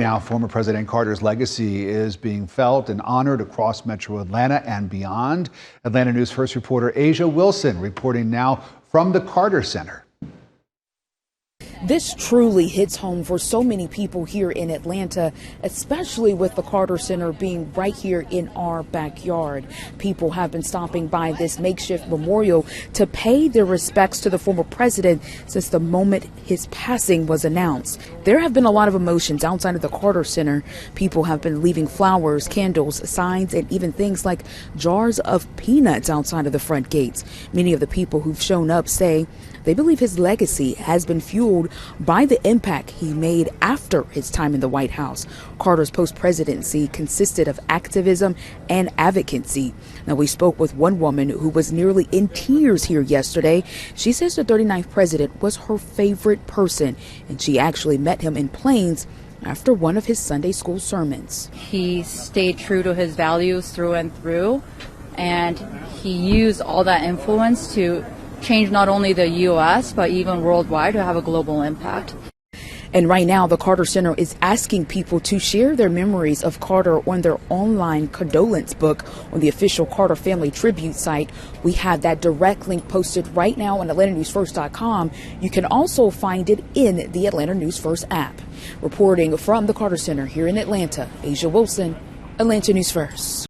Now, former President Carter's legacy is being felt and honored across Metro Atlanta and beyond. Atlanta News First reporter Asia Wilson reporting now from the Carter Center. This truly hits home for so many people here in Atlanta, especially with the Carter Center being right here in our backyard. People have been stopping by this makeshift memorial to pay their respects to the former president since the moment his passing was announced. There have been a lot of emotions outside of the Carter Center. People have been leaving flowers, candles, signs, and even things like jars of peanuts outside of the front gates. Many of the people who've shown up say they believe his legacy has been fueled by the impact he made after his time in the White House. Carter's post-presidency consisted of activism and advocacy. Now, we spoke with one woman who was nearly in tears here yesterday. She says the 39th president was her favorite person, and she actually met him in Plains after one of his Sunday school sermons. He stayed true to his values through and through, and he used all that influence to change not only the U.S., but even worldwide to have a global impact. And right now, the Carter Center is asking people to share their memories of Carter on their online condolence book on the official Carter Family Tribute site. We have that direct link posted right now on AtlantaNewsFirst.com. You can also find it in the Atlanta News First app. Reporting from the Carter Center here in Atlanta, Asia Wilson, Atlanta News First.